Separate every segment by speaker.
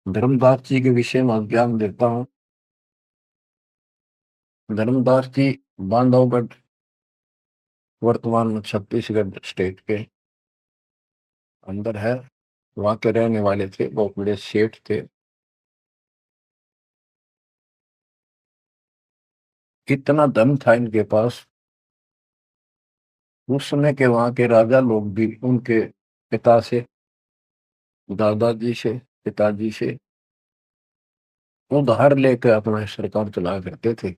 Speaker 1: धर्मदास जी के विषय में ज्ञान देता हूँ। धर्मदास जी बांधवगढ़, वर्तमान में छत्तीसगढ़ स्टेट के अंदर है। वहाँ के रहने वाले थे, बहुत बड़े सेठ थे। इतना धन था इनके पास, उस समय के वहाँ के राजा लोग भी उनके पिता से, दादाजी से, पिताजी से उधार लेकर अपना सरकार चलाया करते थे।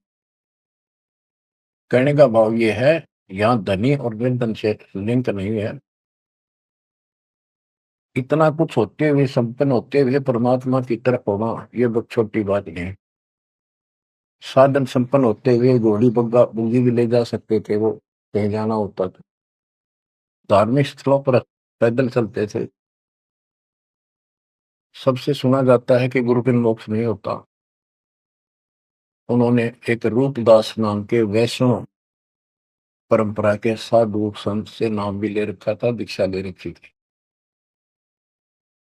Speaker 1: कहने का भाव ये है, यहाँ धनी और निर्धन से लिंक नहीं है। इतना कुछ होते हुए, संपन्न होते हुए परमात्मा की तरफ होना ये बहुत छोटी बात नहीं है। साधन संपन्न होते हुए घोड़ी बग्गा बूंदी भी ले जा सकते थे, वो कहीं जाना होता था। धार्मिक स्थलों पर पैदल चलते थे। सबसे सुना जाता है कि गुरु बिन मोक्ष नहीं होता। उन्होंने एक रूपदास नाम के वैष्णव परंपरा के साधु संत से नाम भी ले रखा था, दीक्षा ले रखी थी।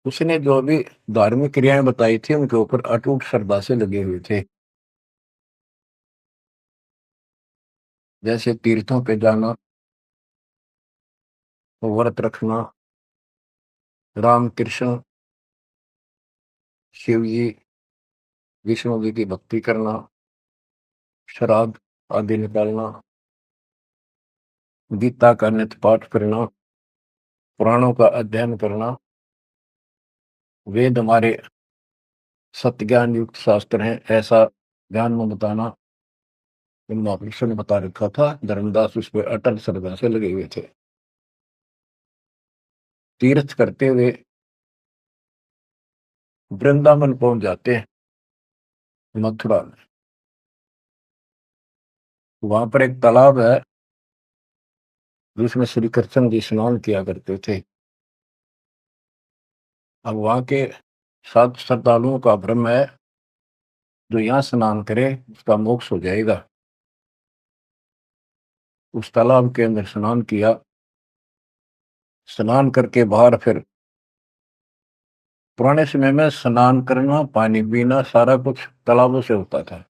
Speaker 1: उसने जो भी धार्मिक क्रियाएं बताई थी उनके ऊपर अटूट श्रद्धा से लगे हुए थे। जैसे तीर्थों पे जाना, व्रत रखना, राम कृष्ण, शिव जी, विष्णु जी की भक्ति करना, श्राद्ध आदि निकालना, गीता का नित्य पाठ करना, पुराणों का अध्ययन करना। वेद हमारे सत्य ज्ञान युक्त शास्त्र हैं, ऐसा ज्ञान में बताना इन महापुरुषों ने बता रखा था। धर्मदास उस पर अटल श्रद्धा से लगे हुए थे। तीर्थ करते हुए वृंदावन पहुंच जाते हैं, मथुरा में। वहां पर एक तालाब है जिसमें श्री कृष्ण जी स्नान किया करते थे। अब वहां के सात श्रद्धालुओं का भ्रम है, जो यहाँ स्नान करे उसका मोक्ष हो जाएगा। उस तालाब के अंदर स्नान किया। स्नान करके बाहर फिर, पुराने समय में स्नान करना, पानी पीना, सारा कुछ तालाबों से होता था।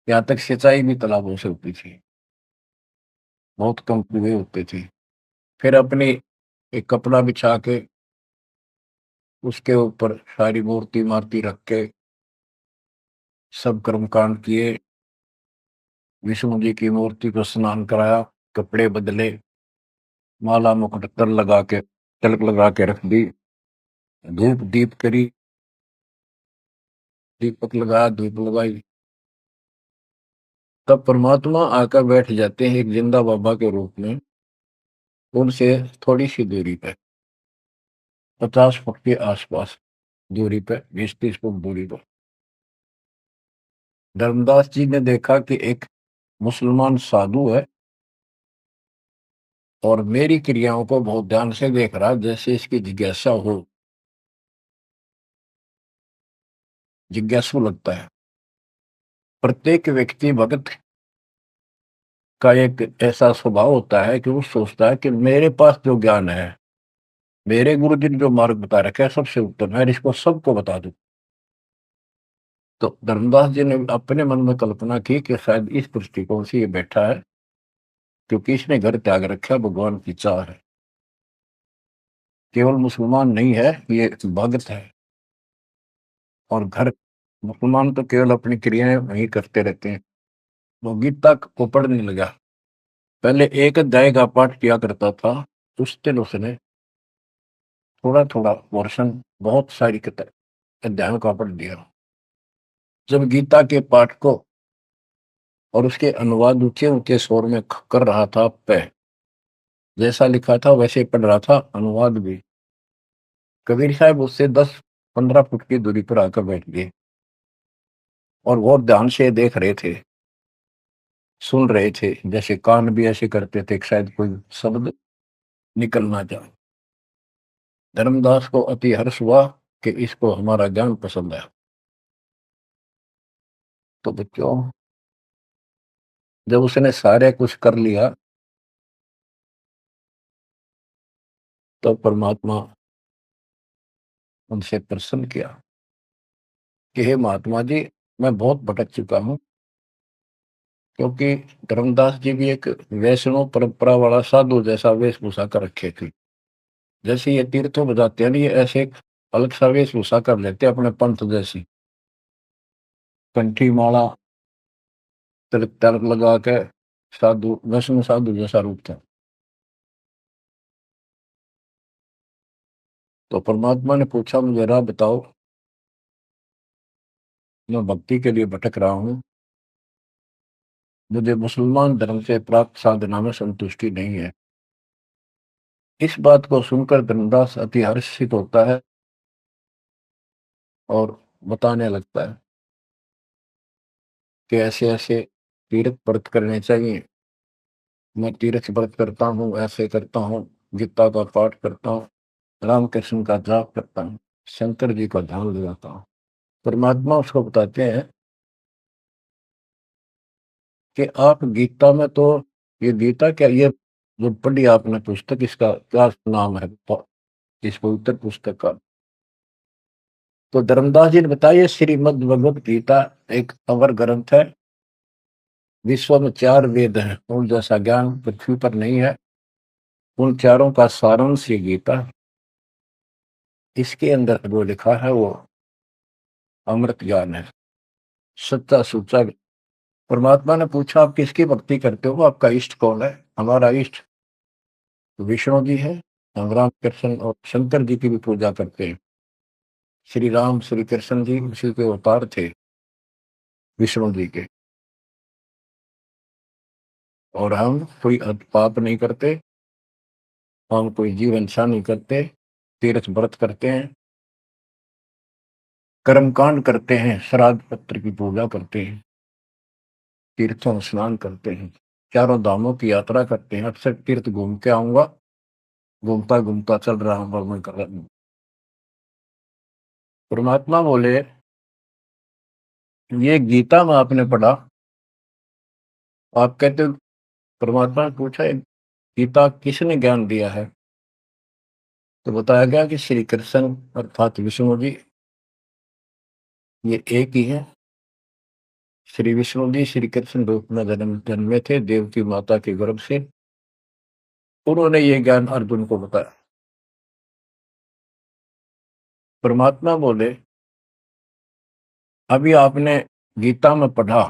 Speaker 1: यहाँ तक सिंचाई भी तालाबों से होती थी, बहुत कम कुएं होते थे। फिर अपनी एक कपड़ा बिछा के उसके ऊपर सारी मूर्ति मारती रख के सब कर्मकांड किए। विष्णु जी की मूर्ति को स्नान कराया, कपड़े बदले, माला मुकुट तर लगा के, तिलक लगा के रख दी, धूप दीप करी, दीपक लगाया, धूप लगाई। तब परमात्मा आकर बैठ जाते हैं एक जिंदा बाबा के रूप में, उनसे थोड़ी सी दूरी पे, 50 फुट के आसपास दूरी पे, 20-30 फुट दूरी पर। धर्मदास जी ने देखा कि एक मुसलमान साधु है और मेरी क्रियाओं को बहुत ध्यान से देख रहा है, जैसे इसकी जिज्ञासा हो, जिज्ञासु लगता है। प्रत्येक व्यक्ति भगत का एक ऐसा स्वभाव होता है कि वो सोचता है कि मेरे पास जो ज्ञान है, मेरे गुरु जी ने जो मार्ग बता रखा है, सबसे उत्तम है, इसको सबको बता दूं। तो धर्मदास जी ने अपने मन में कल्पना की कि शायद इस दृष्टिकोण से ये बैठा है, क्योंकि इसने घर त्याग रखा, भगवान की चाह है। केवल मुसलमान नहीं है, ये भगत है। और घर, मुसलमान तो केवल अपनी क्रियाएं वही करते रहते हैं। वो गीता को पढ़ने लगा। पहले एक अध्याय का पाठ किया करता था, उस दिन उसने थोड़ा थोड़ा पोर्शन, बहुत सारी अध्यायों का पढ़ दिया। जब गीता के पाठ को और उसके अनुवाद ऊंचे ऊंचे स्वर में कर रहा था, पे जैसा लिखा था वैसे पढ़ रहा था, अनुवाद भी। कबीर साहब उससे 10-15 फुट की दूरी पर आकर बैठ गए और बहुत ध्यान से देख रहे थे, सुन रहे थे, जैसे कान भी ऐसे करते थे कि शायद कोई शब्द निकल ना जाए। धर्मदास को अति हर्ष हुआ कि इसको हमारा ज्ञान पसंद है। तो बच्चों, जब उसने सारे कुछ कर लिया, तो परमात्मा उनसे प्रसन्न किया। कि हे महात्मा जी, मैं बहुत भटक चुका हूँ, क्योंकि धर्मदास जी भी एक वैष्णव परंपरा वाला साधु जैसा वेशभूषा कर रखे थे। जैसे ये तीर्थों में जाते हैं ना, ये ऐसे एक अलग सा वेशभूषा कर लेते हैं अपने पंथ जैसी, कंठी माला, तिलक तिलक लगा के साधु, वैष्णव साधु जैसा रूप था। तो परमात्मा ने पूछा, मुझे राह बताओ, मैं भक्ति के लिए भटक रहा हूँ, मुझे मुसलमान धर्म से प्राप्त साधना में संतुष्टि नहीं है। इस बात को सुनकर धर्मदास अति हर्षित होता है और बताने लगता है कि ऐसे ऐसे तीर्थ व्रत करने चाहिए। मैं तीर्थ व्रत करता हूँ, ऐसे करता हूँ, गीता का पाठ करता हूँ, रामकृष्ण का जाप करता हूँ, शंकर जी का ध्यान लगाता हूँ। परमात्मा उसको बताते हैं कि आप गीता में तो, ये गीता क्या, ये जो पढ़ी आपने पुस्तक, इसका क्या नाम है इस पवित्र पुस्तक का? तो धर्मदास जी ने बताया, श्रीमद् भगवत गीता एक अवर ग्रंथ है। विश्व में 4 वेद हैं, उन जैसा ज्ञान पृथ्वी पर नहीं है। उन चारों का सारांश ये गीता। इसके अंदर जो लिखा है वो अमृत ज्ञान है, सच्चा सुच्चा। परमात्मा ने पूछा, आप किसकी भक्ति करते हो, आपका इष्ट कौन है? हमारा इष्ट विष्णु जी है। हम राम कृष्ण और शंकर जी की भी पूजा करते हैं। श्री राम श्री कृष्ण जी उसी के अवतार थे, विष्णु जी के। और हम कोई पाप नहीं करते, हम कोई जीव हिंसा नहीं करते, तीर्थ व्रत करते हैं, कर्मकांड करते हैं, श्राद्ध पत्र की पूजा करते हैं, तीर्थों में स्नान करते हैं, चारों धामों की यात्रा करते हैं। अक्सर तीर्थ घूम के आऊंगा, घूमता घूमता चल रहा हूँ, मैं कर रहा हूँ। परमात्मा बोले, ये गीता में आपने पढ़ा, आप कहते हो। परमात्मा ने पूछा, ये गीता किसने ज्ञान दिया है? तो बताया गया कि श्री कृष्ण अर्थात विष्णु जी, ये एक ही है। श्री विष्णु जी श्री कृष्ण रूप में जन्मे थे, देव की माता के गर्भ से। उन्होंने ये ज्ञान अर्जुन को बताया। परमात्मा बोले, अभी आपने गीता में पढ़ा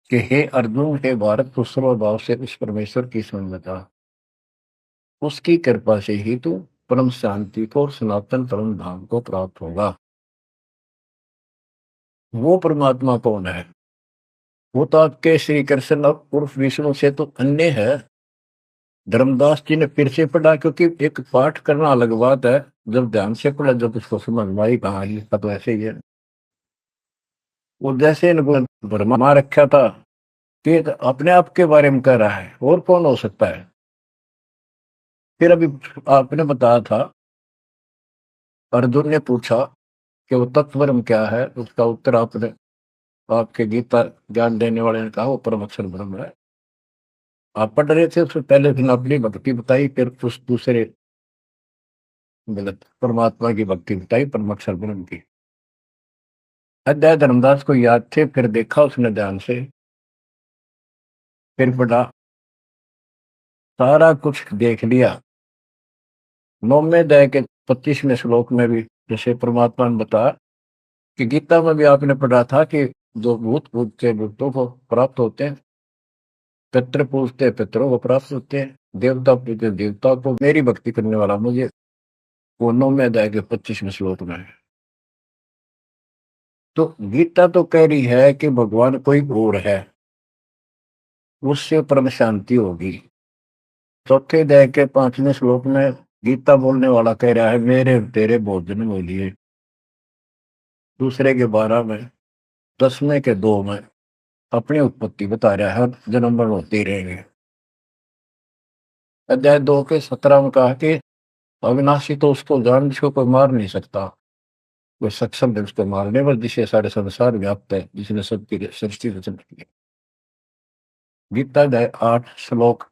Speaker 1: कि हे अर्जुन, हे भारत, तू सर्वभाव से उस परमेश्वर की समझ में था, उसकी कृपा से ही तू परम शांति को और सनातन परम धाम को प्राप्त होगा। वो परमात्मा कौन है? वो तो आपके श्री कृष्ण उर्फ विष्णु से तो अन्य है। धर्मदास जी ने फिर से पढ़ा, क्योंकि एक पाठ करना अलग बात है, जब ध्यान से पढ़ा, जब उसको समझ में आई, कहा इसका तो ऐसे ही है। वो जैसे इनको भरमा रखा था कि अपने आप के बारे में कह रहा है, और कौन हो सकता है? फिर अभी आपने बताया था, अर्जुन ने पूछा कि वो तत्वब्रह्म क्या है, उसका उत्तर आपने, आपके गीता ज्ञान देने वाले ने कहा वो परम अक्षर ब्रह्म है। आप पढ़ रहे थे, उससे पहले दिन अपनी भक्ति बताई, फिर उस दूसरे गलत परमात्मा की भक्ति बताई, परम अक्षर ब्रह्म की। अध्याय धर्मदास को याद थे, फिर देखा उसने ध्यान से, फिर पढ़ा, सारा कुछ देख लिया। 9वें अध्याय के 25वें श्लोक में भी जैसे परमात्मा ने बताया कि गीता में भी आपने पढ़ा था कि जो भूत पूजते भूतों को प्राप्त होते हैं, पितृ पूजते पितरों को प्राप्त होते हैं, देवता पूजते देवता को, मेरी भक्ति करने वाला मुझे। वो 9वें अध्याय के 25वें श्लोक में है। तो गीता तो कह रही है कि भगवान कोई और है, उससे परम शांति होगी। चौथे अध्याय के 5वें श्लोक में गीता बोलने वाला कह रहा है, मेरे तेरे बहुत जन्म हो लिए। दूसरे के 12 में, 10वें के 2 में अपनी उत्पत्ति बता रहा है, जन्म मरण होते ही रहेंगे। अध्याय 2 के 17 में कहा कि अविनाशी तो उसको जान जिसको कोई मार नहीं सकता, वो सक्षम है उसको मारने पर, जिसे सारे संसार व्याप्त है, जिसने सबकी सृष्टि रचना की है। गीता अध्याय 8 श्लोक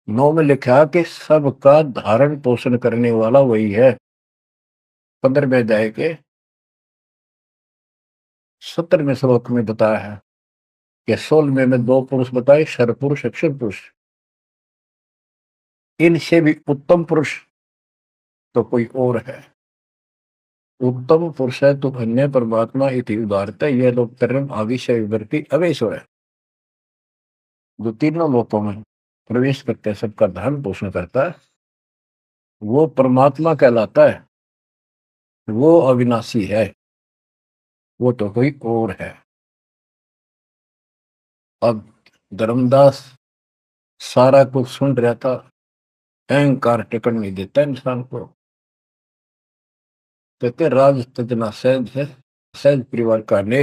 Speaker 1: 9 में लिखा कि सबका धारण पोषण करने वाला वही है। 15वें अध्याय के 17वें श्लोक में बताया है कि 16वें में दो पुरुष बताए, शर पुरुष, अक्षर पुरुष। इनसे भी उत्तम पुरुष तो कोई और है। उत्तम पुरुष है तो अन्य परमात्मा इति उदारता, यह लोग कर्म आविषय विवर्ति अवेश है, जो तीनों लोकों में प्रवेश करके सबका धर्म पोषण करता है, वो परमात्मा कहलाता है। वो अविनाशी है, वो तो कोई और है। अब धर्मदास सारा कुछ सुन रहा था, अहंकार टिकट नहीं देता इंसान को। कहते राज तजना सहज है, सहज परिवार का ने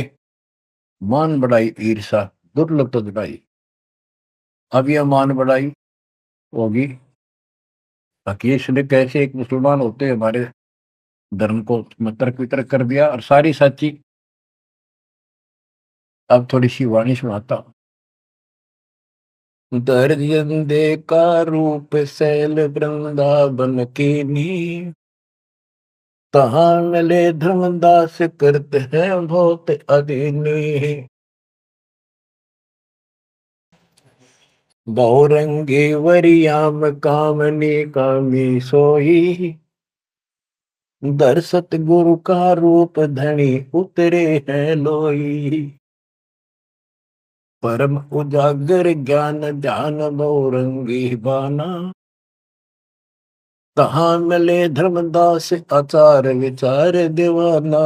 Speaker 1: मान बढ़ाई ईर्षा दुर्लभ तजनाई। अब यह मान बढ़ाई होगी, हकीश ने कैसे एक मुसलमान होते हमारे धर्म को तर्क वितर्क कर दिया और सारी सच्ची। अब थोड़ी सी वाणी सुनाता हूं। दर्जन का रूप शैल वृंदावन की नी, तहां मिले धर्मदास करते हैं बहुत अधीनी। बहुरंगी वरियाम कामनी कामी सोई, दर्शत गुरु का रूप धनी उतरे हैं लोई। परम उजागर ज्ञान ध्यान बहुरंगी बाना, तहां मिले धर्मदास आचार विचार दीवाना।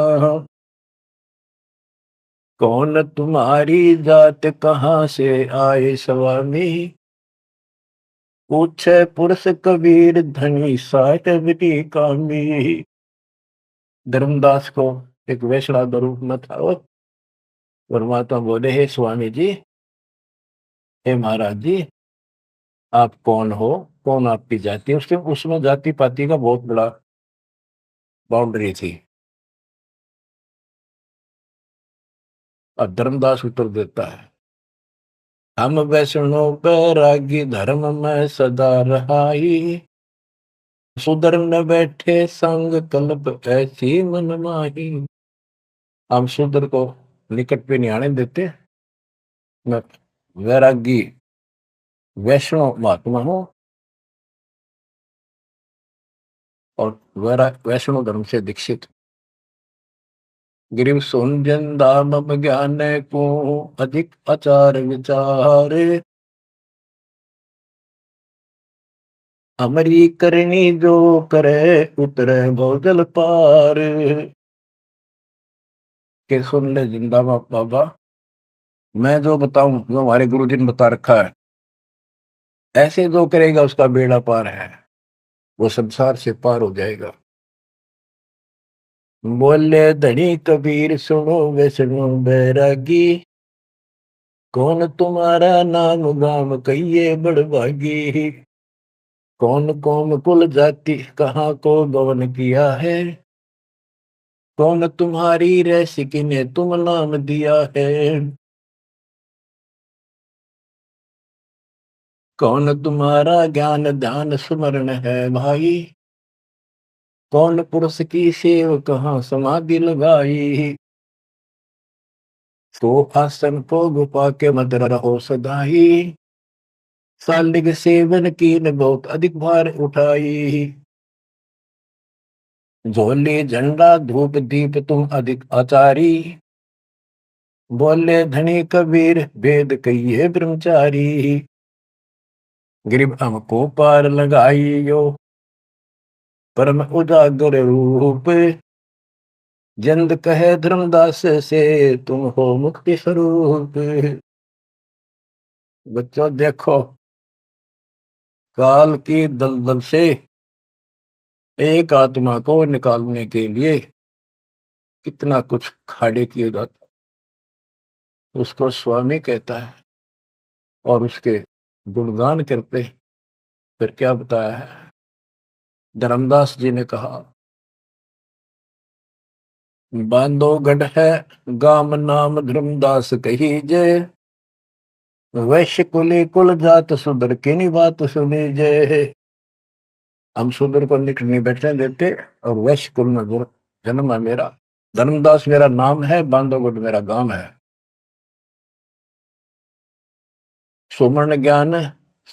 Speaker 1: कौन तुम्हारी जात कहाँ से आए स्वामी, पूछे पुरुष कबीर धनी साटवरी कामी। धर्मदास को एक वैष्णव का रूप में था वो। परमात्मा बोले, हे स्वामी जी, हे महाराज जी, आप कौन हो, कौन आपकी जाति। उसमें जाति पाति का बहुत बड़ा बाउंड्री थी। और धर्मदास उत्तर देता है, हम वैष्णव बैरागी धर्म में सदा रहाई, सुधर न बैठे संग कल्प ऐसी मन माही। हम सुधर को निकट पे नहीं आने देते। मैं वैरागी वैष्णव महात्मा हूं और वैष्णव धर्म से दीक्षित। गिरिव सुनजन दाम ज्ञान को अधिक आचार विचार, अमरी करनी जो करे उतरे भोजल पार। के सुन ले जिंदा बाबा, मैं जो बताऊं, जो हमारे गुरु जी ने बता रखा है, ऐसे जो करेगा उसका बेड़ा पार है, वो संसार से पार हो जाएगा। बोले धनी कबीर सुनो वैष्णो बैरागी, कौन तुम्हारा नाम गाम कहिए बड़भागी। कौन कौम कुल जाति कहाँ को गवन किया है, कौन तुम्हारी रैसिकी ने तुम नाम दिया है। कौन तुम्हारा ज्ञान ध्यान स्मरण है भाई, कौन पुरुष की सेव कहाँ समाधि लगाई। तो आसन को गुफा के मत रहो सदाई, सालिग सेवन की न बहुत अधिक भार उठाई। झोली झंडा धूप दीप तुम अधिक आचारी, बोले धनी कबीर वेद कहिए ब्रह्मचारी। गिरिब हमको पार लगाइयो परम उजागर रूप, जंद कहे धर्मदास से तुम हो मुक्ति स्वरूप। बच्चों देखो, काल की दलदल से एक आत्मा को निकालने के लिए कितना कुछ खाड़े किए जाता, उसको स्वामी कहता है और उसके गुणगान करते। फिर क्या बताया है, धर्मदास जी ने कहा, बांधोगढ़ है गाम नाम धर्मदास कही जय, वैश्य कुली कुल जात सुधर की बात सुनी जय। हम सुधर को निकट नहीं बैठने देते और वैश्य कुल में जन्म है मेरा, धर्मदास मेरा नाम है, बांधवगढ़ मेरा गांव है। सुमन ज्ञान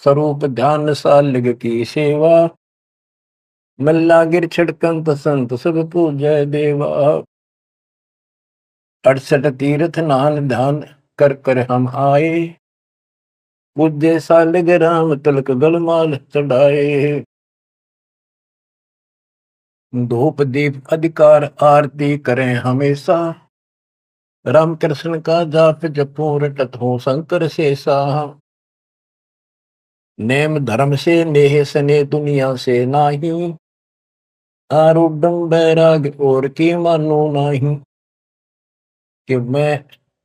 Speaker 1: स्वरूप ध्यान सालिग की सेवा, मल्ला गिर छिड़कंत संत सब पूजय देवा। 68 तीर्थ नान ध्यान कर कर हम आए, पूज्य सालिग राम तिलक गलमाल चढ़ाए। धूप दीप अधिकार आरती करें हमेशा, राम कृष्ण का जाप जपो रटत हो शंकर शेषा। नेम धर्म से नेह सने दुनिया से नाही, आरूढ़ बैराग और की मानो नाही। कि मैं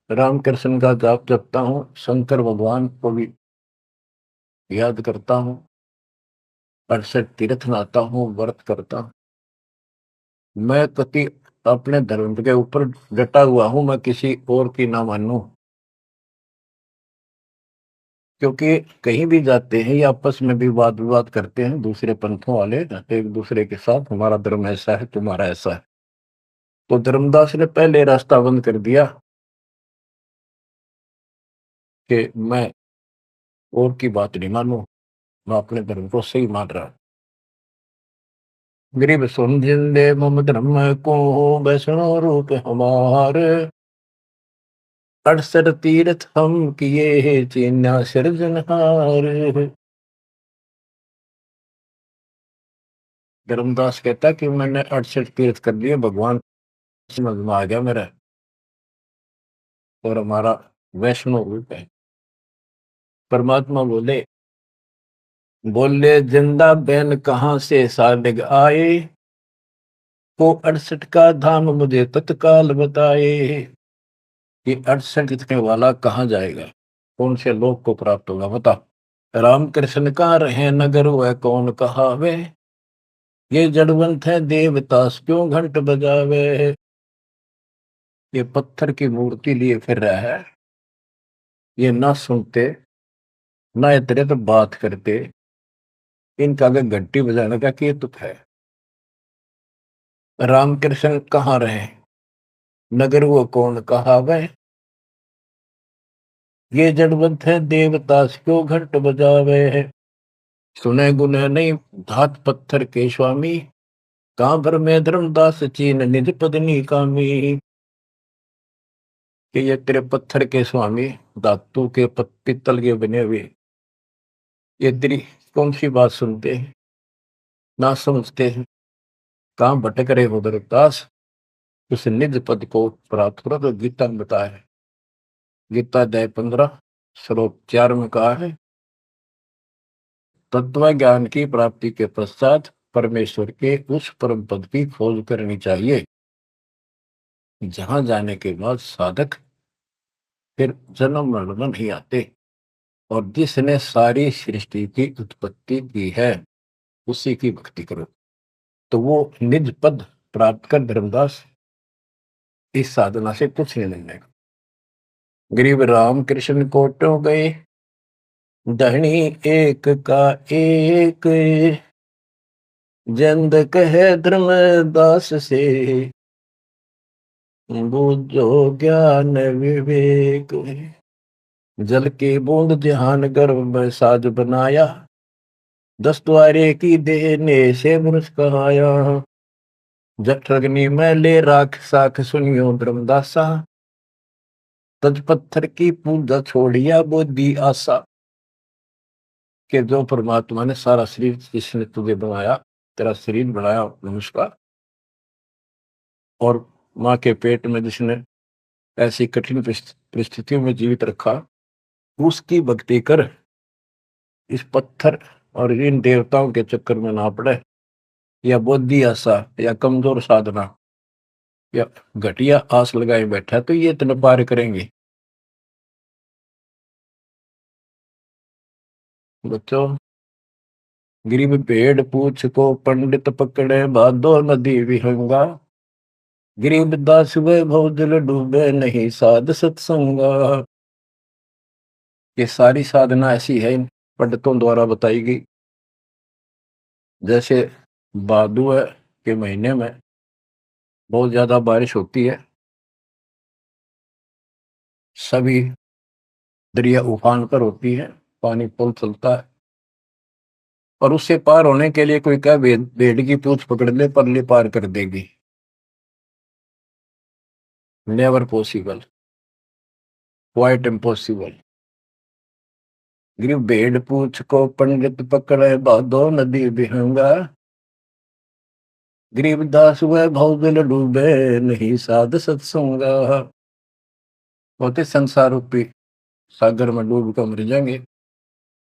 Speaker 1: रामकृष्ण का जाप जपता हूँ, शंकर भगवान को भी याद करता हूँ, 68 तीर्थ नहाता हूँ, व्रत करता हूँ। मैं कति अपने धर्म के ऊपर डटा हुआ हूँ, मैं किसी और की ना मानूं। क्योंकि कहीं भी जाते हैं या आपस में भी वाद विवाद करते हैं दूसरे पंथों वाले एक दूसरे के साथ, हमारा धर्म ऐसा है, तुम्हारा ऐसा है। तो धर्मदास ने पहले रास्ता बंद कर दिया कि मैं और की बात नहीं मानूं, मैं अपने धर्म को सही मान रहा। गरीब सुन जिंदे मम धर्म को, वैष्णो रूप हमारे। 68 तीर्थ हम किए चीन्या सिरजनहार। धर्मदास कहता कि मैंने 68 तीर्थ कर लिए, भगवान समझ में आ गया मेरा, और हमारा वैष्णो रूप है। परमात्मा बोले बोले जिंदा बैन कहाँ से सालिग आए, को 68 का धाम मुझे तत्काल बताए। ये 68 लिखने वाला कहाँ जाएगा, कौन से लोक को प्राप्त होगा, बता। राम कृष्ण का रहे नगर वह कौन कहावे, ये जड़वंत है देवतास क्यों घंट बजावे। ये पत्थर की मूर्ति लिए फिर रहा है, ये ना सुनते ना इतने तो बात करते, इनका अगर घंटी बजाने का क्या तुक है। रामकृष्ण कहाँ रहे नगर वो कौन कहावे, ये जड़वंत है देवतास क्यों घंट बजावे। सुने गुने नहीं धात पत्थर के स्वामी, कहां भर में धर्मदास चीन निज पदनी कामी। कि ये तेरे पत्थर के स्वामी, धातु के पित्तल के बने हुए, ये तेरी कौन सी बात सुनते हैं, ना समझते हैं। कहां भटक रहे हो धर्मदास, उस निज पद को प्राप्त करो। तो गीता में बताया है, गीता अध्याय 15 श्लोक 4 में कहा है, तत्व ज्ञान की प्राप्ति के पश्चात परमेश्वर के उस परम पद की खोज करनी चाहिए, जहां जाने के बाद साधक फिर जन्म मरण में नहीं आते। और जिसने सारी सृष्टि की उत्पत्ति की है उसी की भक्ति करो, तो वो निज पद प्राप्त कर धर्मदास इस साधना से कुछ नहीं लेगा। गरीब राम कृष्ण कोटो गए, धनी एक का एक, जंद कहे धर्मदास से, बूझो ज्ञान विवेक। जल की बूंद जहान गर्भ में साज बनाया, 10 द्वारे की देने से मनुष्य कहाया। जठरग्नि में ले राख साख सुनियो धर्मदासा, तज पत्थर की पूजा छोड़िया बुद्धि आशा। के जो परमात्मा ने सारा शरीर जिसने तुझे बनाया, तेरा शरीर बनाया नमस्कार, और माँ के पेट में जिसने ऐसी कठिन परिस्थितियों में जीवित रखा, उसकी भक्ति कर, इस पत्थर और इन देवताओं के चक्कर में ना पड़े, या बुद्धि आशा या कमजोर साधना या घटिया आस लगाए बैठा तो ये इतना पार करेंगे। बच्चों, गरीब भेड़ पूछ को पंडित पकड़े, भादो नदी विहंगा, गरीब दास वैभव जल डूबे नहीं साध सत्संगा। ये सारी साधना ऐसी है इन पंडितों द्वारा बताई गई। जैसे भादुआ के महीने में बहुत ज्यादा बारिश होती है, सभी दरिया उफान पर होती है, पानी पुल चलता है, और उससे पार होने के लिए कोई क्या भेड़ की पूंछ पकड़ ले परली पार कर देगी। Never possible, quite impossible. गिर भेड़ पूछ को पंडित पकड़े बाधो नदी बिहंगा, गरीबदास हुए भौजल डूबे नहीं साध सत्संगा। होते संसार रूपी सागर में डूब कर मर जाएंगे,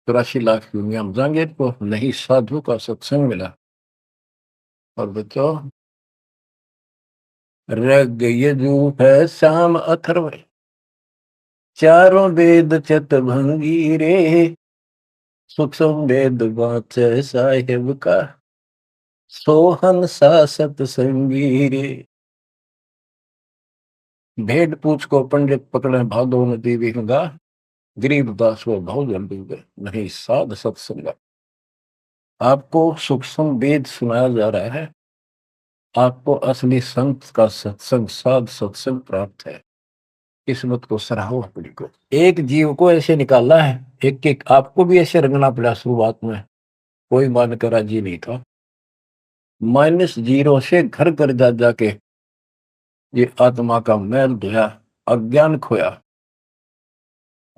Speaker 1: 84 लाख दुनिया में जाएंगे तो नहीं साधु का सत्संग मिला। और बच्चों, रग यजु है श्याम अथर्व, चारों वेद चत भंगी रे, सूक्ष्म वेद वाचे साहेब का, सोहन सा सतसंगी रे। भेड़ पूछ को पंडित पकड़े भादो नदी विहंगा, गरीबदास वो भाव जल्दी गए नहीं साध सत्संगा। आपको सूक्ष्म वेद सुनाया जा रहा है, आपको असली संत का सत्संग साध सत्संग प्राप्त है। किस्मत को सराहो अपनी को। एक जीव को ऐसे निकाला है, एक एक आपको भी ऐसे रंगना पड़ा। शुरुआत में कोई मानकर राजी नहीं था, -0 से घर कर जा जाके ये आत्मा का मैल धोया, अज्ञान खोया।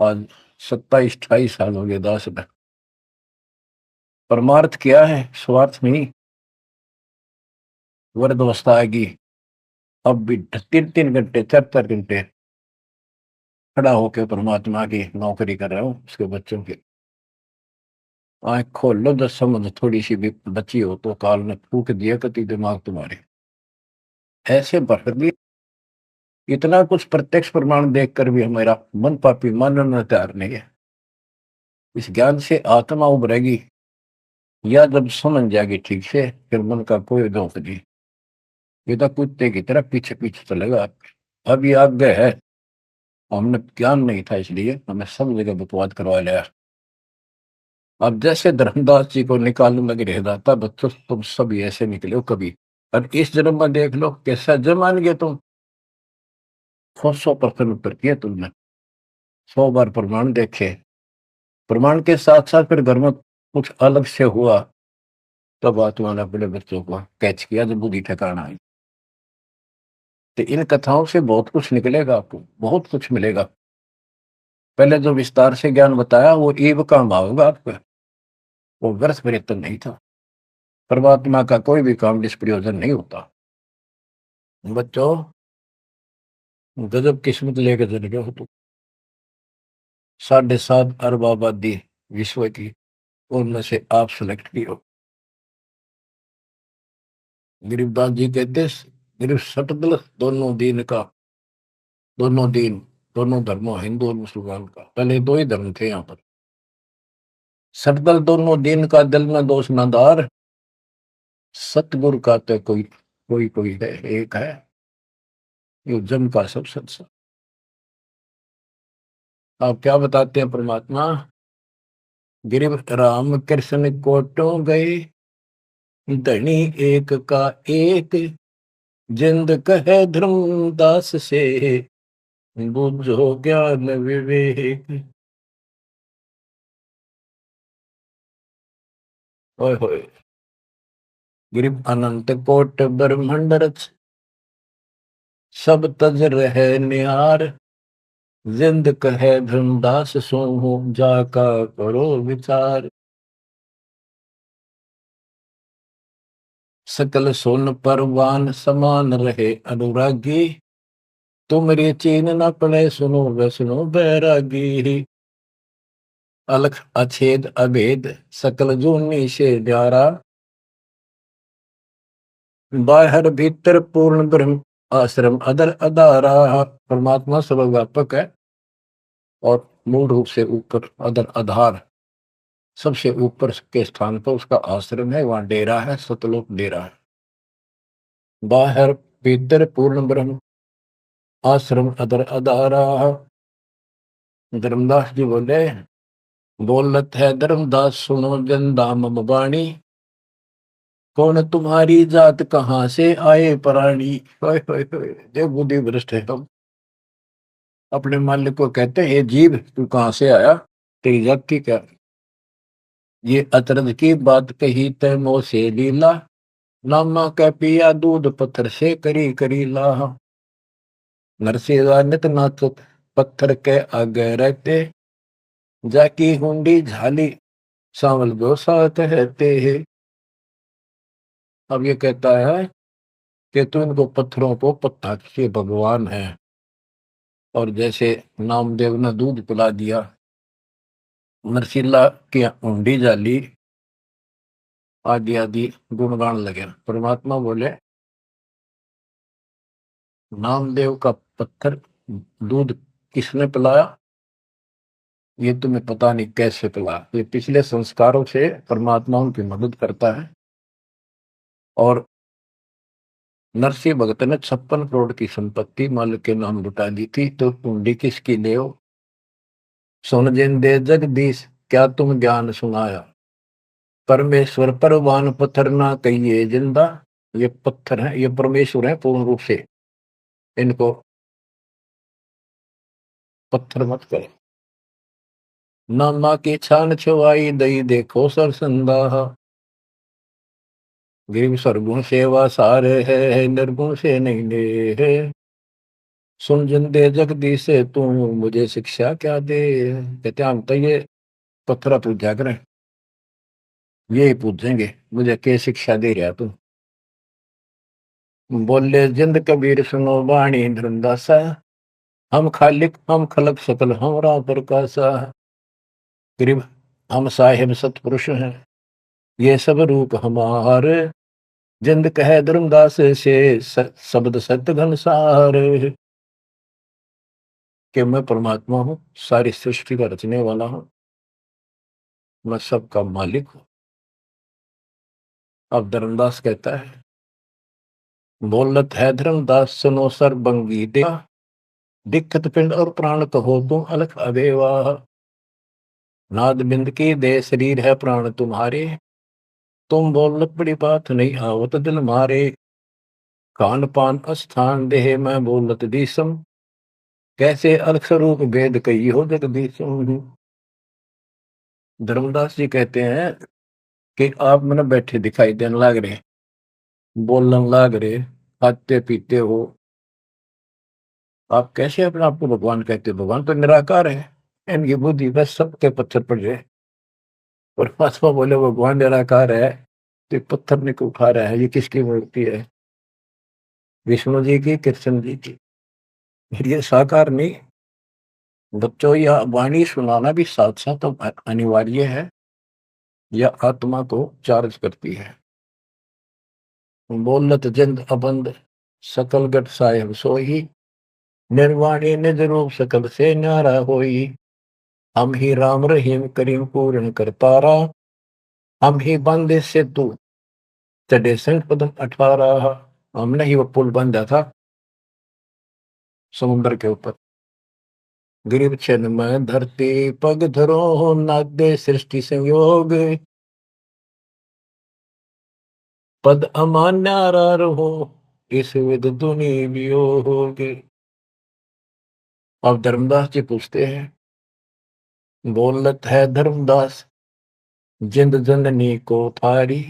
Speaker 1: आज 27-28 साल हो गए दास में। परमार्थ क्या है? स्वार्थ नहीं। वृद्धावस्था आएगी, अब भी 3-3 घंटे 4-4 घंटे खड़ा होकर परमात्मा की नौकरी कर रहा हूँ, उसके बच्चों की। आंख खोल लो, 10 समझ थोड़ी सी भी बची हो तो काल ने फूक दिया कति दिमाग तुम्हारे। ऐसे भर दिए, इतना कुछ प्रत्यक्ष प्रमाण देखकर भी हमारा मन पापी मानना तैयार नहीं है। इस ज्ञान से आत्मा उभरेगी, या जब समझ जाएगी ठीक से, फिर मन का कोई दोष नहीं। ये तो कुत्ते की तरह पीछे पीछे चलेगा आपके। अब ये आज्ञा है, हमने ज्ञान नहीं था इसलिए हमें सब जगह बकवाद करवा लिया। अब जैसे धर्मदास जी को निकालने लगे रह जाता, बच्चों तुम सब ऐसे निकले हो कभी, और इस जन्म में देख लो कैसा जमान गए तुम। 100% उत्तर किया तुमने, 100 बार प्रमाण देखे। प्रमाण के साथ साथ फिर घर में कुछ अलग से हुआ, तब आत्मा ने अपने बच्चों को कैच किया जब बुद्धि ठिकाना आई। तो इन कथाओं से बहुत कुछ निकलेगा, आपको बहुत कुछ मिलेगा। पहले जो विस्तार से ज्ञान बताया वो ईव काम आओगा आपका, वो व्यर्थ प्रयत्न नहीं था। परमात्मा का कोई भी काम निष्प्रयोजन नहीं होता। बच्चों, गजब किस्मत लेके चले गए हो तुम। 7.5 अरब आबादी विश्व की, उनमें से आप सिलेक्ट की हो। गरीबदास जी कहते, गरीब सटदल दोनों दीन का, दोनों दीन, दोनों धर्मों, हिंदू और मुसलमान का। पहले 2 ही धर्म थे यहाँ पर। सटदल दोनों दीन का, दिल में दोष न दार, सतगुरु का तो कोई कोई कोई है, एक है ये जम का सब सत्संग। आप क्या बताते हैं परमात्मा? गिरिव राम कृष्ण कोटो गए, धनी एक का एक, जिंद कहे धर्मदास से, बुझो ज्ञान विवेक। ओए होए, गिरिव अनंत कोट ब्रह्मांड रच, सब तज रहे निहार, जिंद कहे धर्मदास सो, जाका करो विचार। सकल सोन परवान समान रहे अनुरागी, तुमरे चीन न पड़े सुनो वे सुनो बैरागी। अलख अछेद अभेद सकल जूनी से न्यारा, बाहर भीतर पूर्ण ब्रह्म आश्रम अदर अदारा। परमात्मा सर्वव्यापक है और मूल रूप से ऊपर अदर आधार, सबसे ऊपर के स्थान पर उसका आश्रम है, वहां डेरा है, सतलोक डेरा है। बाहर भीतर पूर्ण ब्रह्म आश्रम अदर अदारा। धर्मदास जी बोले, बोलत है धर्मदास सुनो जन दाम बाणी, कौन तुम्हारी जात कहाँ से आए प्राणी। होय होय होय, जो बुद्धि भ्रष्ट है हम। अपने मालिक को कहते हैं, ये जीव तू कहाँ से आया, तेरी जात की क्या। ये अतरज की बात कही तय मोह से लीला, नामा कै पिया दूध पत्थर से करी करी ला। नरसिंह नित नाथ पत्थर के आगे रहते, जाकी हुंडी झाली सांवल गो साथ रहते हैं। अब ये कहता है कि तू इनको पत्थरों को पत्ता के भगवान है, और जैसे नामदेव ने दूध पिला दिया, नरसिल्ला की हुंडी जाली, आदि आदि गुणगान लगे। परमात्मा बोले, नामदेव का पत्थर दूध किसने पिलाया, ये तुम्हें पता नहीं कैसे पिलाया। ये पिछले संस्कारों से परमात्मा उनकी मदद करता है। और नरसिंह भगत ने 56 करोड़ की संपत्ति मालिक के नाम लुटा दी थी, तो हुंडी किसकी ले हो। सुन जिन दे जगदीश, क्या तुम ज्ञान सुनाया, परमेश्वर परवान पत्थर ना कहिए जिंदा। ये पत्थर है, ये परमेश्वर है पूर्ण रूप से, इनको पत्थर मत करे। नामा की छान छुआई दई देखो सरसंदा, गिरिव सरगुण सेवा सारे है निर्गुण से नहीं ले है। सुन जिन दे जगदीश से तू मुझे शिक्षा क्या दे। कहते हम तो ये पत्थर पूजा करें, ये पूछेंगे मुझे क्या शिक्षा दे रहा तू। बोले जिंद कबीर सुनो वाणी धर्मदासा, हम खालिक हम खलक सकल हमरा प्रकाशा। गरीब हम साहिब सतपुरुष हैं, ये सब रूप हमारे, जिंद कहे धर्मदास से शब्द सत्य घनसार। कि मैं परमात्मा हूँ, सारी सृष्टि का रचने वाला हूँ, मैं सबका मालिक हूँ। अब धर्मदास कहता है, बोलत है धर्मदास सुनो सर बंगी दे, दिक्कत पिंड और प्राण कहो तुम अलख अबेवा। नाद बिंद की दे शरीर है प्राण तुम्हारे, तुम बोलत बड़ी बात नहीं आवत दिल मारे। खान पान स्थान देह मैं बोलत दीसम, कैसे अलख स्वरूप भेद कही हो जगदीशम। धर्मदास जी कहते हैं कि आप मैंने बैठे दिखाई देने लग रहे, बोलने लग रहे, खाते पीते हो, आप कैसे अपने आप को भगवान कहते हो। भगवान तो निराकार है, इनकी बुद्धि बस सबके पत्थर पड़ जाए। और परमात्मा बोले भगवान निराकार है, तो ये पत्थर ने क्यों उठा रहा है, ये किसकी मूर्ति है, विष्णु जी की कृष्ण जी की। ये साकार नहीं। बच्चों, यह वाणी सुनाना भी साथ साथ अनिवार्य है, यह आत्मा को चार्ज करती है। बोलत जिंद अबंद सकल गट साहेब सोही, निर्वाणी निज रूप सकल से न्यारा होई। हम ही राम रहीम करीम पूर्ण करतारा, हम ही बंदे से तू चढ़े संग पदम 18। हमने ही वो पुल बंधा था समुद्र के ऊपर। गरीब छन में धरती पग धरो, नादे सृष्टि संयोग, पद अमान्यारा रहो, इस विद दुनि वियोग। अब धर्मदास जी पूछते हैं, बोलत है धर्मदास जिंद जननी को थारी,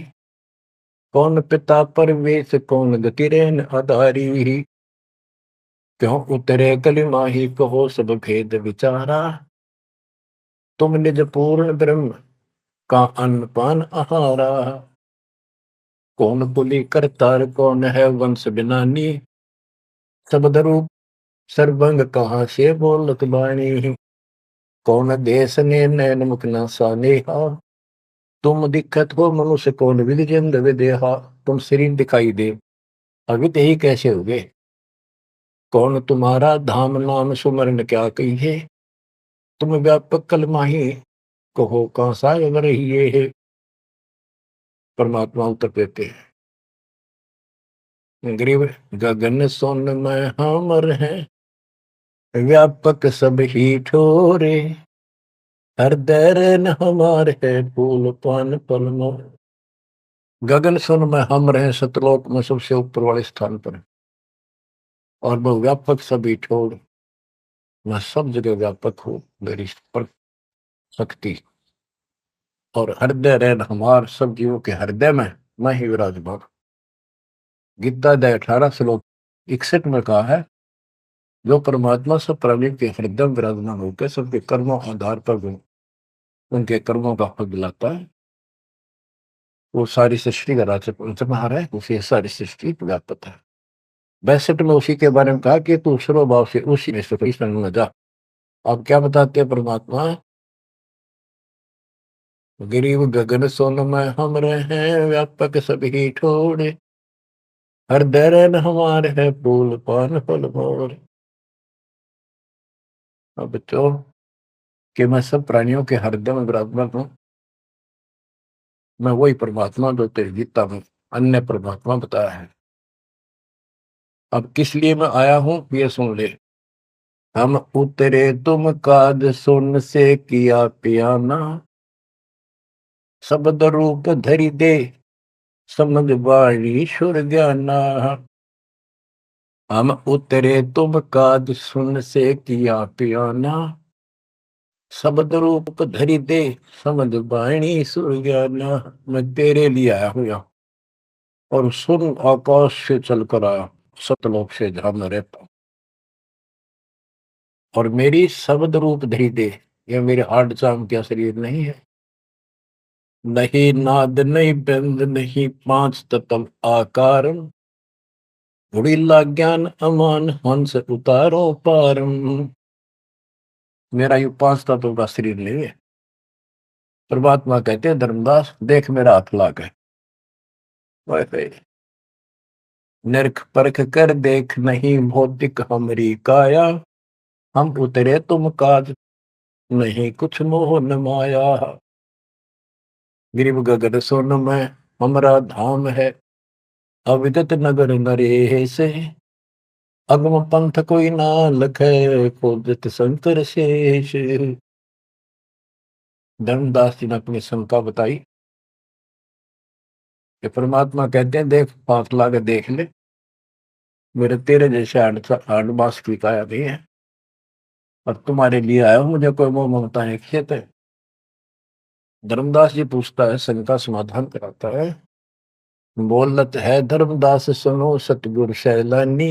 Speaker 1: कौन पिता परवेश कौन गति रेन आधारी। क्यों उतरे कलिमा ही कहो सब भेद विचारा, तुम निज पूर्ण ब्रह्म का अन्न पान आहारा। कौन पुली करतार कौन है वंश बिनानी, शब्द रूप सर्वंग कहाँ से बोलत बाणी। कौन देश ने नैन मुख न सानेहा, तुम दिखत हो मनुष्य कौन विधि जिंद विदेहा। तुम शरीर दिखाई दे, अवित ही कैसे हो गए। कौन तुम्हारा धाम नाम सुमरन क्या कहिए, तुम व्यापक कलमाही कहो कहाँ साय रहिए है। परमात्मा उत्तर देते हैं, गरीब गगन सोन में हमर है, व्यापक सब ही ठोरे, हृदय न हमार है फूल पान पलमो। गगन सुन में हम रहे, सतलोक में सबसे ऊपर वाले स्थान पर, और मैं व्यापक सभी छोड़, मैं सब जगह व्यापक हूँ, मेरी पर शक्ति और हृदय रहन हमार, सब जीवों के हृदय में मैं ही विराजमान। गीता अध्याय 18 श्लोक 61 में कहा है, जो परमात्मा सब प्राणी के हृदय में विराजमान होकर सबके कर्मों आधार पर उनके कर्मों का फल दिलाता है, वो सारी सृष्टि का राज्य पंचमहार है, उसे सारी सृष्टि व्यापक है। 62 में उसी के बारे में कहा कि तू सर्वभाव से उसी में से संग में जा। अब क्या बताते हैं परमात्मा, गिरीव गगन सोन में हम रहे, व्यापक सभी छोड़े, हृदय रहन हमारे है, फूल पान फल मोर। अब बच्चों कि मैं सब प्राणियों के हृदय में विराजमान हूँ, मैं वही परमात्मा जो तेरी गीता में अन्य परमात्मा बताया है। अब किस लिए मैं आया हूं ये सुन ले। हम उतरे तुम काज सुन से किया पियाना, शब्द रूप धरि दे समझ वाणी सुर ज्ञाना। हम उतरे तुम काज सुन से किया पियाना, शब्द रूप धरि दे समझ वाणी सुर ज्ञाना। मैं तेरे लिए आया हूं यहाँ, और सुन आकाश से चलकर आया, सतलोक से जहां मैं रहता हूं, और मेरी शब्द रूप धरि दे। यह मेरे हार्ड चाम का शरीर नहीं है, नहीं नाद नहीं बंद नहीं पांच तत्व आकार, उड़ीला ज्ञान अमान हंस उतारो पारम। मेरा यू पांच तत्वों का शरीर नहीं है। परमात्मा कहते हैं, धर्मदास देख मेरा हाथ लाग है, निरख परख कर देख नहीं भौतिक हमरी काया, हम उतरे तुम काज नहीं कुछ मोह न माया। गिरिव गगन सोन में हमरा धाम है, अविदत नगर नरे से, अगम पंथ कोई ना लखे, खोजत शंकर शेष। धर्मदास जी ने अपनी शंका बताई कि परमात्मा कहते हैं, देख पांच लागे देख ले, मेरे तेरे जैसे आठ मास की काया नहीं है, और तुम्हारे लिए आया हूं, मुझे कोई मोह ममता नहीं खेत है। धर्मदास जी पूछता है, शंका समाधान कराता है, बोलत है धर्मदास सुनो सतगुरु सैलानी,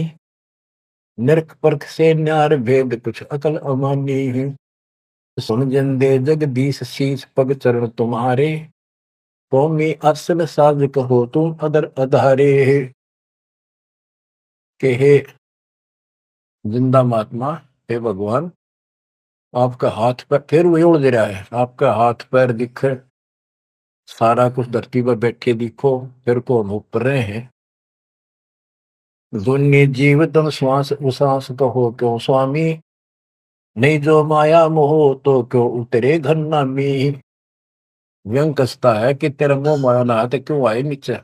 Speaker 1: निरख परख से न्यार भेद कुछ अकल अमानी है। सुन जन दे जगदीश शीश पग चरण तुम्हारे, कौमी असल साज कहो तुम अदर अधारे। के हे जिंदा महात्मा, हे भगवान, आपका हाथ पैर फिर वही उड़ रहा है, आपका हाथ पैर दिखे, सारा कुछ धरती पर बैठे दिखो, फिर को हम ऊपर रहे हैं। दुन्नी जीव तम श्वास उश्वास कहो क्यों स्वामी, नहीं जो माया मोह तो क्यों उतरे घर नामी। व्यंग कसता है कि तेरा मोह माया ना आते क्यों आए नीचे।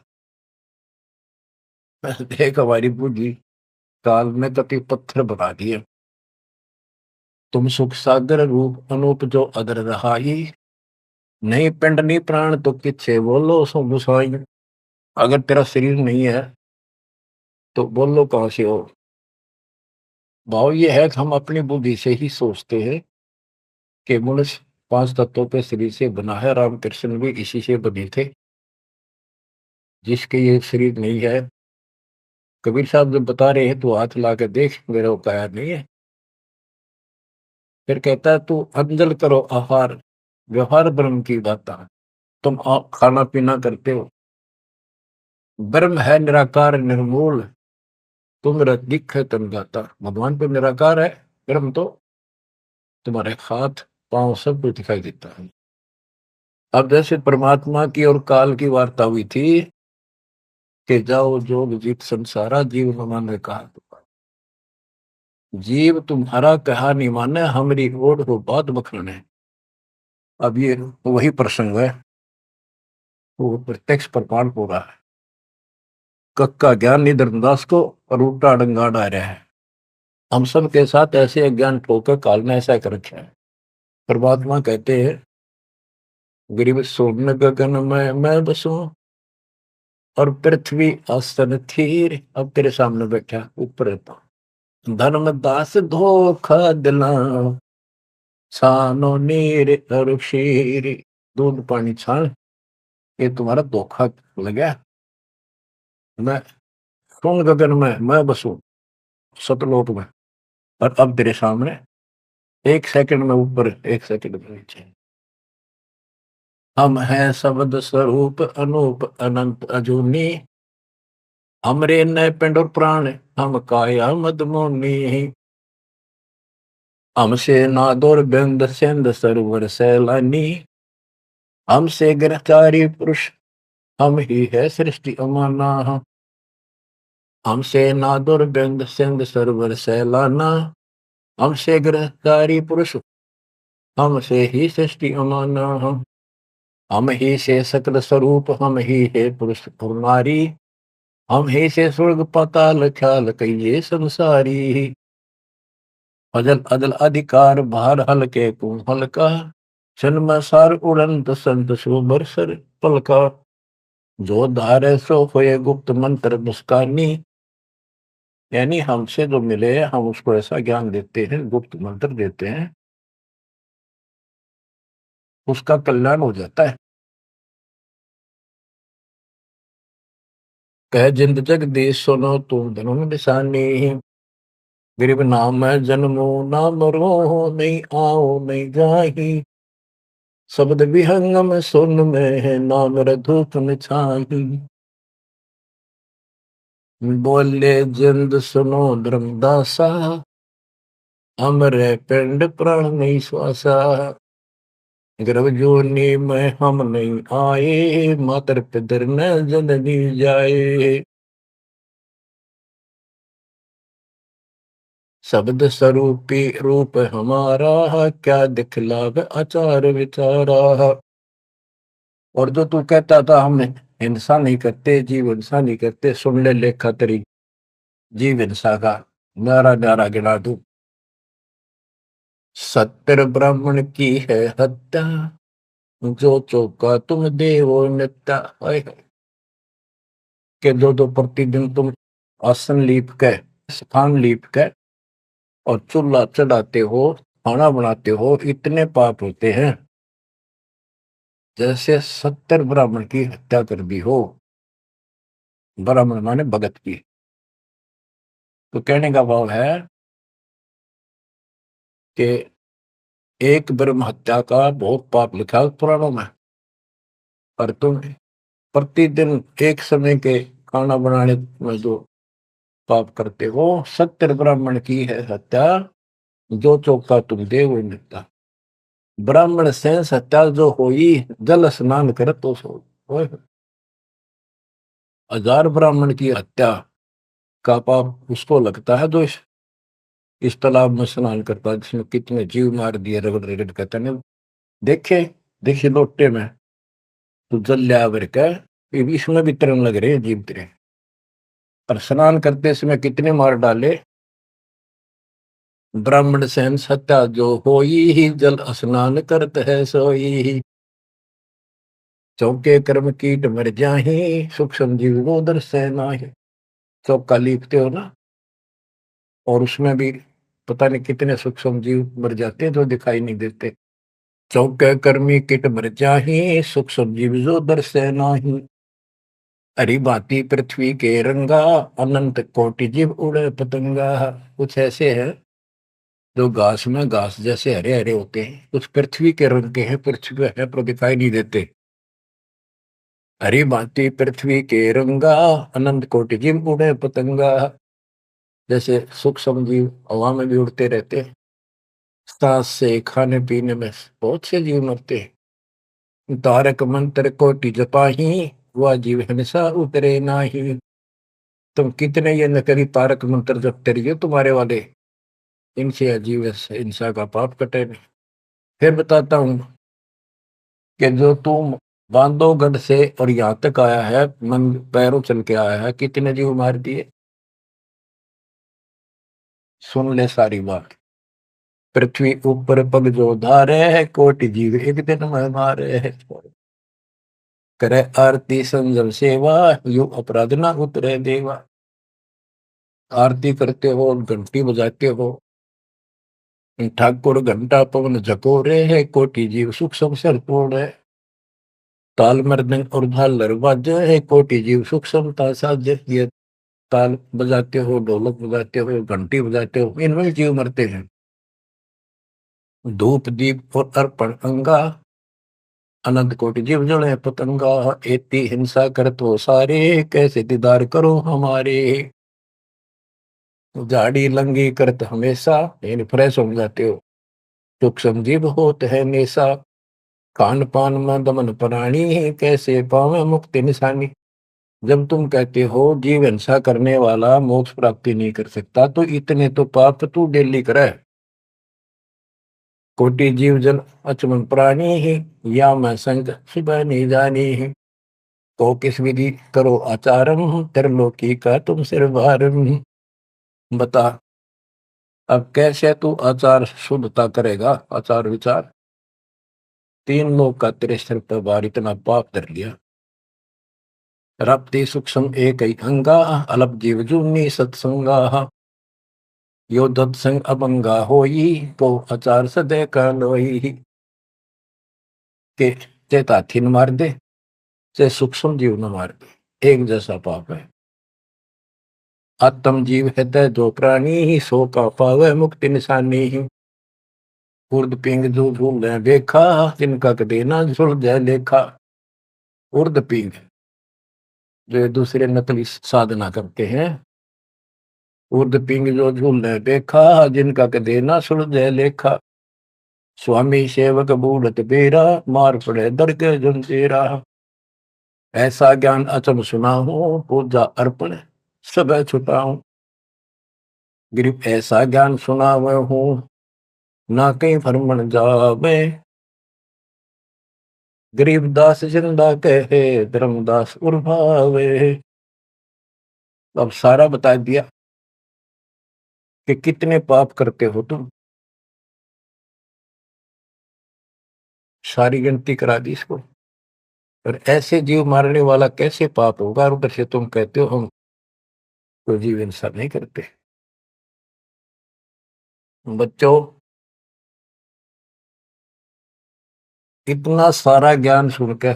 Speaker 1: देख हमारी बुद्धि काल में कति पत्थर बना दिए, तुम सुख सागर रूप अनूप जो अदर रहाई, नहीं पिंड नहीं प्राण तो किच्छे बोलो सो गुसाई। अगर तेरा शरीर नहीं है तो बोलो कहां से हो। भाव ये है कि हम अपनी बुद्धि से ही सोचते हैं कि मनुष्य पांच तत्वों के शरीर से बना है, रामकृष्ण भी इसी से बने थे। जिसके ये शरीर नहीं है, कबीर साहब जब बता रहे हैं तो हाथ ला के देख, मेरा वो काया नहीं है। फिर कहता है, तू अंजल करो आहार, व्यवहार ब्रह्म की दाता, तुम खाना पीना करते हो, ब्रह्म है निराकार निर्मूल, तुम दिख है तन गाता। भगवान तो निराकार है, ब्रह्म तो तुम्हारे हाथ पांव सब कुछ दिखाई देता है। अब जैसे परमात्मा की और काल की वार्ता हुई थी कि जाओ जोग जीत संसारा, जीव न माने कहा, जीव तुम्हारा कहा नहीं माने, हमारी ओर हो बात बखाने। अब ये वही प्रसंग है, वो प्रत्यक्ष प्रमाण हो रहा है। कक्का ज्ञान नहीं धर्मदास को, और उल्टा डंगा डा रहा है। हम सब के साथ ऐसे अज्ञान ठोकर काल ने ऐसा कर रखा है। परमात्मा कहते हैं, गरीब सोन गगन में मैं बसूं, और पृथ्वी आसन थीर, अब तेरे सामने बैठा ऊपर धर्मदास धोखा दिला, छानो नीर और शीर, दूध पानी छान, ये तुम्हारा धोखा लगा। मैं सुन गगन में मैं बसू सतलोक में, और अब तेरे सामने 1 सेकंड में ऊपर 1 सेकंड में नीचे। हम हैं शब्द स्वरूप अनूप अनंत अजूनी, हमरे न पिंड और प्राण हम काया मदमोनी, हमसे नादोर बिंद सिंध सरोवर सैलानी, हमसे गिरफ्तारी पुरुष हम ही है सृष्टि अमाना, हमसे नादुर बिंद सिंध सरोवर सैलाना, हमसे गिरफ्तारी पुरुष हमसे ही सृष्टि अमाना, हम ही से सकल स्वरूप हम ही है पुरुष और नारी, हम ही से स्वर्ग पाताल ख्याल कहिए संसारी, अजल अदल अधिकार भार हल्के को हल्का, जन्म सार उड़ंत संत सुबर सर पलका, जो धारे सो होए गुप्त मंत्र मुस्कानी, यानी हमसे जो मिले हम उसको ऐसा ज्ञान देते हैं, गुप्त मंत्र देते हैं, उसका कल्याण हो जाता है। कह जिंद जगदीश सुनो तुम धनुम निशानी, गरीब नाम है जन्मो ना मरो, नहीं आओ नहीं जाही, शब्द विहंगम सुन में है नाम रधूप छाही, बोले जिंद सुनो धर्मदासा, हमरे पिंड प्राण नहीं श्वासा, गर्भ जोनी में हम नहीं आए, मातर पितर न जननी जाए, शब्द स्वरूपी रूप हमारा, क्या दिखलावे आचार विचारा, और जो तू कहता था हम हिंसा नहीं करते, जीव हिंसा नहीं करते, सुन ले लेखा तेरी जीव हिंसा का न्यारा न्यारा गिना दू। सत्तर ब्राह्मण की है हत्या, जो चौका तुम देवो नित्या, के दो प्रतिदिन तुम आसन लीप के स्थान लीप के और चूल्हा चढ़ाते हो, खाना बनाते हो, इतने पाप होते हैं जैसे 70 ब्राह्मण की हत्या कर दी हो। ब्राह्मण माने भगत की। तो कहने का भाव है कि एक ब्रह्म हत्या का बहुत पाप लिखा है पुराणों में, पर तुम प्रतिदिन एक समय के खाना बनाने में जो पाप करते हो, 70 ब्राह्मण की है हत्या, जो चौका तुम दे वो मिलता। ब्राह्मण से हत्या जो हुई, जल स्नान कर तो सो। 1000 ब्राह्मण की हत्या का पाप उसको लगता है जो इस तालाब में स्नान करता है, जिसमें कितने जीव मार दिए, रगड़ रगड़ कहते हैं। देखे देखिए लोटे में तो जल लिया भर के, इसमें भी तरन लग रहे हैं जीव तेरे, और स्नान करते समय कितने मार डाले। ब्राह्मण सहन सत्या जो होई ही, जल स्नान करत है सोई, चौके कर्म कीट मर जाही, सूक्ष्म जीव वो दर्शे नाही। चौका लीपते हो ना, और उसमें भी पता नहीं कितने सूक्ष्म जीव मर जाते हैं जो दिखाई नहीं देते। चौके कर्मी कीट मर जाही, सूक्ष्म जीव जो दर्शे नाही, हरी भांति पृथ्वी के रंगा, अनंत कोटि जीव उड़े पतंगा। कुछ ऐसे हैं जो घास में घास जैसे हरे हरे होते हैं, कुछ पृथ्वी के रंग के हैं, पृथ्वी पे है पर दिखाई नहीं देते। हरी भांति पृथ्वी के रंगा, अनंत कोटि जीव उड़े पतंगा, जैसे सूक्ष्म जीव हवा में भी उड़ते रहते हैं। सांस से खाने पीने में बहुत से जीव मरते हैं। तारक मंत्र कोटि जपाही, वह जीव हिंसा उतरे नाही। तुम कितने ये नकली तारक मंत्र जपते रहिए तुम्हारे वाले, इनसे अजीब हिंसा का पाप कटे नहीं। फिर बताता हूं कि जो तुम बांधवगढ़ से और यहाँ तक आया है, मन पैरों चल के आया है, कितने जीव मार दिए। सुन ले सारी बात। पृथ्वी ऊपर पग जो धारे है, कोटि जीव एक दिन में मारे है। करे आरती संजम सेवा, यो अपराध ना उतरे देवा। आरती करते हो, घंटी बजाते हो, ठाकुर घंटा पवन झकोरे है, कोटि जीव सुख संसार पूर्ण। ताल मृदंग और झालर बाजे है, कोटि जीव सुख समता साजे। ये ताल बजाते हो, ढोलक बजाते हो, घंटी बजाते हो, इनमें जीव मरते हैं। धूप दीप और अर्पण अंगा, अनंत कोटि जीव जड़े पतंगा। एती हिंसा कर तो सारे, कैसे दीदार करो हमारे। झाड़ी लंगी करत हमेशा, यानी फ्रेश हो जाते हो। सुख संजीव होत है नेसा, खान पान में दमन प्राणी, कैसे पावे मुक्ति निशानी। जब तुम कहते हो जीव हिंसा करने वाला मोक्ष प्राप्ति नहीं कर सकता, तो इतने तो पाप तू डेली करे। कोटि जीव जन अचमन प्राणी ही, या मैं संग सुबह नहीं जानी ही। तो किस विधि करो आचारम, त्रिलोकी का तुम सिर भारम। बता अब कैसे तू आचार शुद्धता करेगा, आचार विचार। तीन लोग का तेरे सिर पर भार, इतना पाप कर लिया। रप्ति सूक्ष्म एक ही अंगा, अलप जीव जूनी सत्संगा। यो दत्संग अभंगा होई, को आचार सदे का लोई। के चेता थिन मार दे, चाहे सूक्ष्म जीव न मार दे, एक जैसा पाप है। आत्म जीव हृदय जो प्राणी ही, सो का पावे मुक्ति निशानी ही। उर्द पिंग जो झूल देखा, जिनका कदे ना झुल जाए लेखा। उर्द पिंग जो दूसरे नकली साधना करते हैं। उर्द पिंग जो झूल देखा, जिनका कदे ना सुलझे लेखा। स्वामी सेवक बूढ़त बेरा, मार पड़े दर के जंजीरा। ऐसा ज्ञान अचम सुना हूं, पूजा अर्पण सब छुटाऊं। गिरिप ऐसा ज्ञान सुना हूं, ना कहीं फरमन जावे। गरीबदास जिंदा कहे, धर्मदास उर्भावे। अब सारा बता दिया कि कितने पाप करते हो तुम। सारी गिनती करा दी इसको। और ऐसे जीव मारने वाला कैसे पाप होगा, और उधर से तुम कहते हो हम तो जीव हिंसा नहीं करते। बच्चों, इतना सारा ज्ञान सुनकर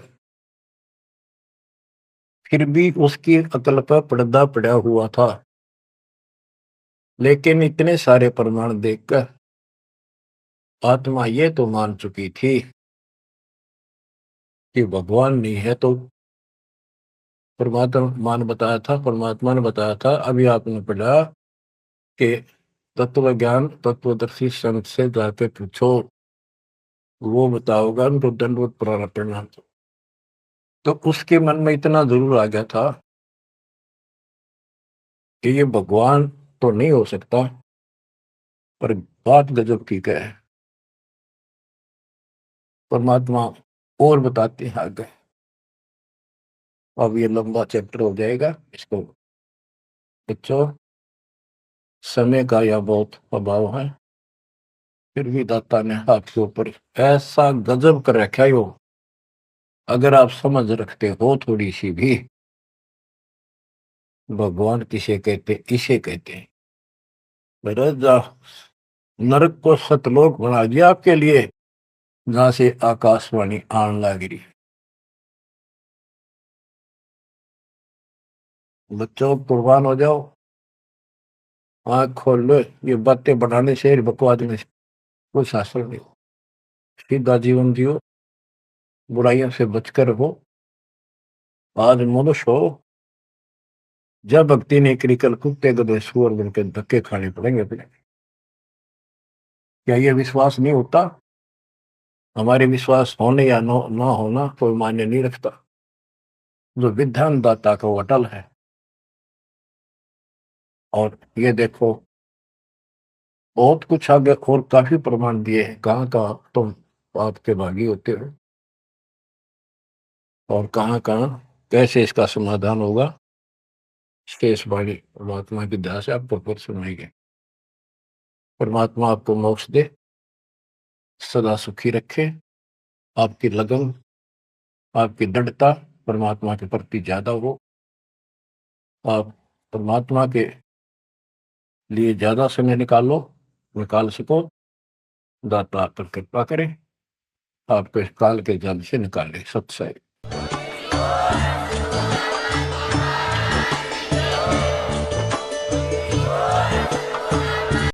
Speaker 1: फिर भी उसकी अकल पर पर्दा पड़ा हुआ था। लेकिन इतने सारे प्रमाण देखकर आत्मा ये तो मान चुकी थी कि भगवान नहीं है, तो परमात्मा ने बताया था। अभी आपने पढ़ा कि तत्व ज्ञान तत्वदर्शी संत से जाके पूछो, वो बताओगा तो दंडवत प्रणाम। तो उसके मन में इतना जरूर आ गया था कि ये भगवान तो नहीं हो सकता, पर बात गजब की क्या है। परमात्मा और बताते हैं आगे। अब ये लंबा चैप्टर हो जाएगा, इसको बच्चों समय का यह बहुत अभाव है। फिर भी दाता ने आपके ऊपर ऐसा गजब कर रखा है। अगर आप समझ रखते हो थोड़ी सी भी, भगवान किसे कहते, इसे कहते हैं। नरक को सतलोक बना दिया आपके लिए, जहां से आकाशवाणी आन लगी। बच्चों कुर्बान हो जाओ, आंख खोल लो। ये बातें बढ़ाने से, बकवास में कोई शास्त्र नहीं। सीधा जीवन जियो, बुराइयों से बचकर हो। आज मनुष्य हो, जब भक्ति नहीं करी, कल कुत्ते गधे सुअर बन के धक्के खाने पड़ेंगे अपने। क्या ये विश्वास नहीं होता? हमारे विश्वास होने या ना होना कोई मायने नहीं रखता। जो विधान दाता का वो अटल है। और ये देखो, बहुत कुछ आगे और काफी प्रमाण दिए हैं, कहाँ कहाँ तुम आपके भागी होते हो, और कहाँ कहाँ कैसे इसका समाधान होगा। शेष वाणी परमात्मा की दया से आपको फिर सुनाएंगे। परमात्मा आपको मोक्ष दे, सदा सुखी रखे। आपकी लगन, आपकी दृढ़ता परमात्मा के प्रति ज़्यादा हो, आप परमात्मा के लिए ज़्यादा समय निकाल सको। दाता आप पर कृपा करें, आपको इस काल के जाल से निकाले। सत्संग।